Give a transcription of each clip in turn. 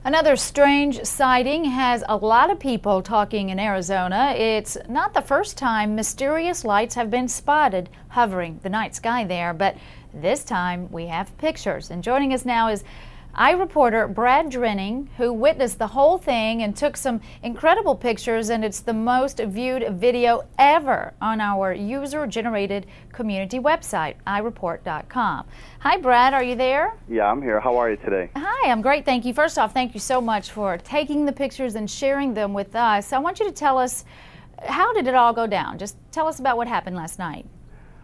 Another strange sighting has a lot of people talking in Arizona. It's not the first time mysterious lights have been spotted hovering the night sky there, but this time we have pictures. And joining us now is iReporter Brad Drenning, who witnessed the whole thing and took some incredible pictures, and it's the most viewed video ever on our user-generated community website, iReport.com. Hi, Brad, are you there? Yeah, I'm here. How are you today? Hi, I'm great, thank you. First off, thank you so much for taking the pictures and sharing them with us. I want you to tell us, how did it all go down? Just tell us about what happened last night.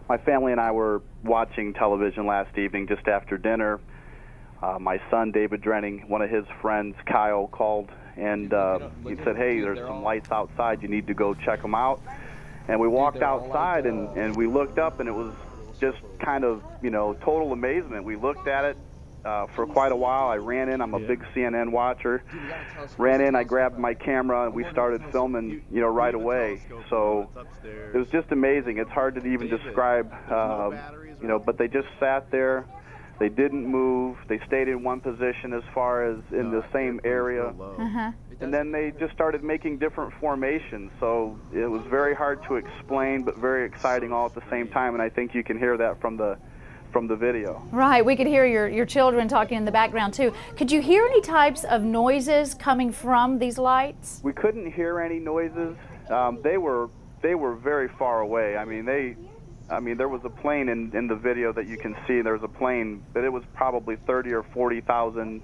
My family and I were watching television last evening just after dinner. My son, David Drenning, one of his friends, Kyle, called and he said, hey, there's some lights outside. You need to go check them out. And we walked outside and we looked up, and it was just kind of, total amazement. We looked at it for quite a while. I ran in. I'm a big CNN watcher. Ran in, I grabbed my camera, and we started filming, right away. So it was just amazing. It's hard to even describe, but they just sat there. They didn't move. They stayed in one position as far as in the same area. And then they just started making different formations. So it was very hard to explain, but very exciting all at the same time. And I think you can hear that from the video. Right. We could hear your children talking in the background too. Could you hear any types of noises coming from these lights? We couldn't hear any noises. They were very far away. There was a plane in the video that you can see. There was a plane, but it was probably 30 or 40,000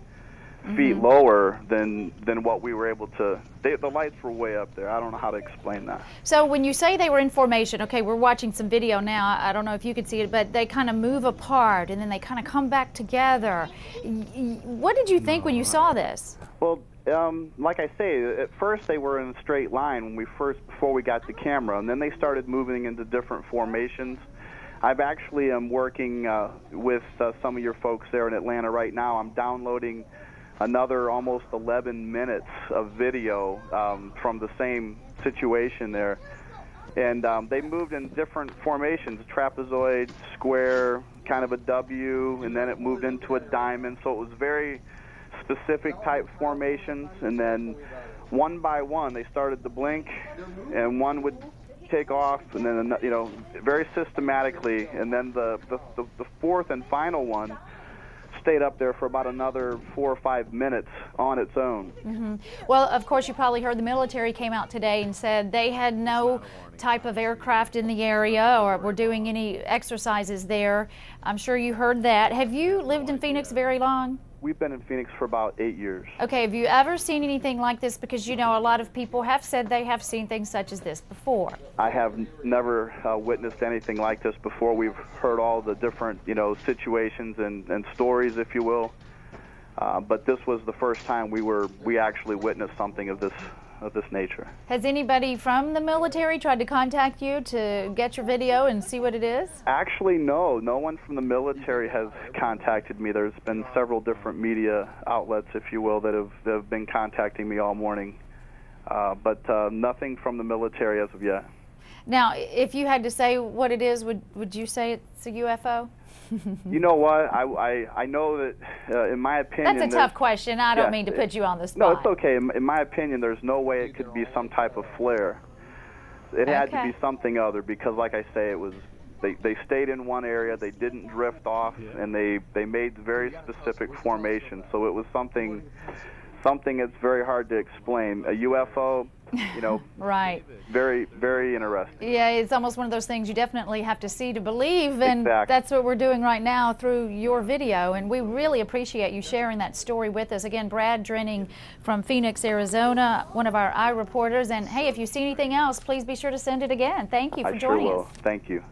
feet lower than what we were able to. The lights were way up there. I don't know how to explain that. So when you say they were in formation, okay, we're watching some video now. I don't know if you can see it, but they kind of move apart and then they kind of come back together. What did you think when you saw this? Well, like I say, at first they were in a straight line before we got the camera, and then they started moving into different formations. I've actually am working with some of your folks there in Atlanta right now. I'm downloading another almost 11 minutes of video from the same situation there. And they moved in different formations, trapezoid, square, kind of a W, and then it moved into a diamond. So it was very specific type formations, and then one by one they started to blink, and one would take off, and then very systematically, and then the fourth and final one stayed up there for about another 4 or 5 minutes on its own. Well, of course, you probably heard the military came out today and said they had no type of aircraft in the area or were doing any exercises there. I'm sure you heard that. Have you lived in Phoenix very long? We've been in Phoenix for about 8 years. Okay, have you ever seen anything like this? Because a lot of people have said they have seen things such as this before. I have never witnessed anything like this before. We've heard all the different, situations and stories, if you will. But this was the first time we actually witnessed something of this nature. Has anybody from the military tried to contact you to get your video and see what it is? Actually, no. No one from the military has contacted me. There's been several different media outlets, if you will, that have been contacting me all morning. But nothing from the military as of yet. Now, if you had to say what it is, would you say it's a UFO? You know what? I know that, in my opinion... That's a tough question. I don't mean to put you on the spot. No, it's okay. In my opinion, there's no way it could be some type of flare. It had to be something other, because, like I say, it was... They stayed in one area, they didn't drift off, and they made very specific formations. So it was something that's very hard to explain. A UFO... right. Very, very interesting. Yeah, it's almost one of those things you definitely have to see to believe, and exactly. That's what we're doing right now through your video, and we really appreciate you sharing that story with us. Again, Brad Drenning from Phoenix, Arizona, one of our iReporters, and hey, if you see anything else, please be sure to send it again. Thank you for joining us. I sure will. Thank you.